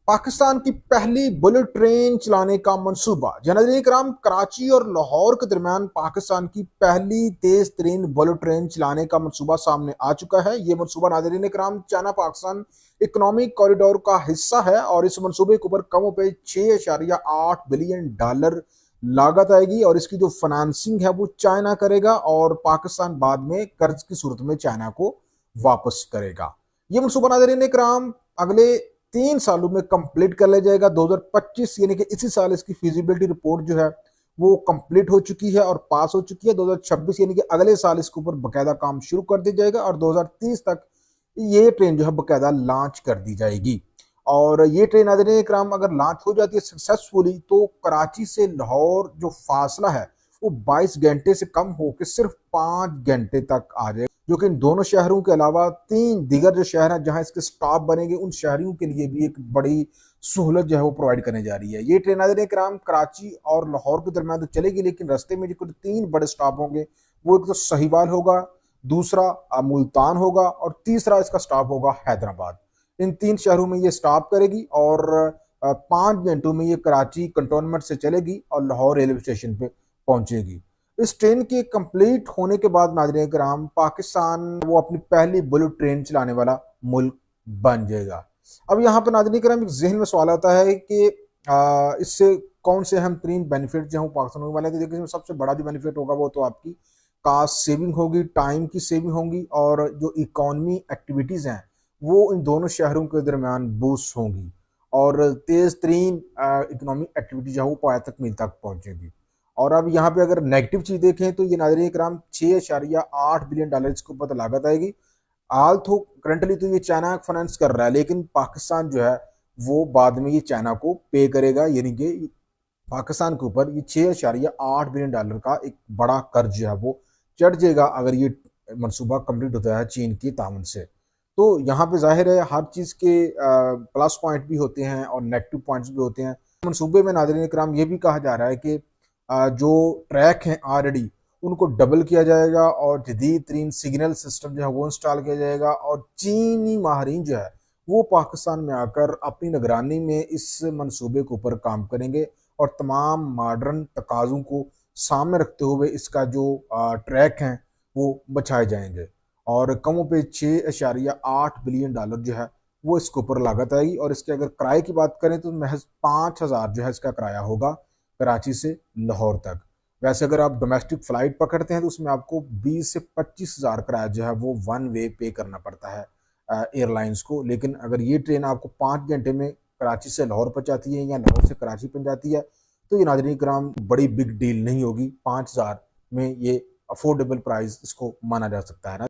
पाकिस्तान की पहली bullet train चलाने का मंसूबा। नाज़रीन कराम, कराची और लाहौर के दरमियान पाकिस्तान की पहली तेज तरीन बुलेट ट्रेन चलाने का मंसूबा सामने आ चुका है। ये मंसूबा नाज़रीन कराम चाइना पाकिस्तान इकोनॉमिक कॉरिडोर का हिस्सा है और इस मंसूबे के ऊपर कम पे $6.8 बिलियन लागत आएगी और इसकी जो फाइनेंसिंग है वो चाइना करेगा और पाकिस्तान बाद में कर्ज की सूरत में चाइना को वापस करेगा। ये मंसूबा नाज़रीन कराम अगले 3 सालों में कंप्लीट कर लिया जाएगा। 2025 यानी कि इसी साल इसकी फिजिबिलिटी रिपोर्ट जो है वो कंप्लीट हो चुकी है और पास हो चुकी है। 2026 यानी कि अगले साल इसके ऊपर बकायदा काम शुरू कर दिया जाएगा और 2030 तक ये ट्रेन जो है बकायदा लॉन्च कर दी जाएगी। और ये ट्रेन नाज़रीन इकराम अगर लॉन्च हो जाती है सक्सेसफुली तो कराची से लाहौर जो फासला है वो 22 घंटे से कम होकर सिर्फ 5 घंटे तक आ जाएगा, जो कि इन दोनों शहरों के अलावा 3 दीगर जो शहर हैं जहां इसके स्टॉप बनेंगे उन शहरों के लिए भी एक बड़ी सहूलत जो है वो प्रोवाइड करने जा रही है। ये ट्रेन नाज़रीन कराम कराची और लाहौर के दरमियान तो चलेगी, लेकिन रास्ते में जो कुछ 3 बड़े स्टॉप होंगे वो एक तो सहीवाल होगा, दूसरा मुल्तान होगा और तीसरा इसका स्टॉप होगा हैदराबाद। इन 3 शहरों में ये स्टॉप करेगी और 5 घंटों में ये कराची कंटोनमेंट से चलेगी और लाहौर रेलवे स्टेशन पे पहुंचेगी। इस ट्रेन के कंप्लीट होने के बाद नाज़रीन कराम पाकिस्तान वो अपनी पहली बुलेट ट्रेन चलाने वाला मुल्क बन जाएगा। अब यहाँ पर नाज़रीन कराम एक जहन में सवाल आता है कि इससे कौन से अहम तरीन बेनिफिट जो है पाकिस्तान होने वाले हैं। तो देखिए सबसे बड़ा जो बेनिफिट होगा वो तो आपकी कास्ट सेविंग होगी, टाइम की सेविंग होगी और जो इकोनॉमी एक्टिविटीज हैं वो इन दोनों शहरों के दरमियान बूस्ट होंगी और तेज तरीन इकोनॉमिक एक्टिविटी जो है वो पाया तकमील तक पहुंचेगी। और अब यहाँ पे अगर नेगेटिव चीज देखें तो ये नाज़रीन कराम $6.8 बिलियन इसके ऊपर लागत आएगी। हाल तो करंटली तो ये चाइना फाइनेंस कर रहा है, लेकिन पाकिस्तान जो है वो बाद में ये चाइना को पे करेगा, यानी कि पाकिस्तान के ऊपर ये $6.8 बिलियन का एक बड़ा कर्ज जो है वो चढ़ जाएगा अगर ये मनसूबा कंप्लीट होता है चीन की तामन से। तो यहाँ पे जाहिर है हर चीज़ के प्लस पॉइंट भी होते हैं और नेगेटिव पॉइंट्स भी होते हैं। मनसूबे में नाज़रीन कराम ये भी कहा जा रहा है कि जो ट्रैक हैं ऑलरेडी उनको डबल किया जाएगा और जदीद तरीन सिग्नल सिस्टम जो है वो इंस्टॉल किया जाएगा और चीनी माहरीन जो है वो पाकिस्तान में आकर अपनी निगरानी में इस मनसूबे के ऊपर काम करेंगे और तमाम मॉडर्न तकाज़ों को सामने रखते हुए इसका जो ट्रैक हैं वो बचाए जाएंगे और कमों पे $6.8 बिलियन जो है वो इसके ऊपर लागत आएगी। और इसके अगर किराए की बात करें तो महज 5,000 जो है इसका किराया होगा कराची से लाहौर तक। वैसे अगर आप डोमेस्टिक फ्लाइट पकड़ते हैं तो उसमें आपको 20 से 25,000 किराया जो है वो वन वे पे करना पड़ता है एयरलाइंस को। लेकिन अगर ये ट्रेन आपको 5 घंटे में कराची से लाहौर पहुंचाती है या लाहौर से कराची पहुंचाती है तो ये नाज़रीन कराम बड़ी बिग डील नहीं होगी। 5,000 में ये अफोर्डेबल प्राइस इसको माना जा सकता है ना।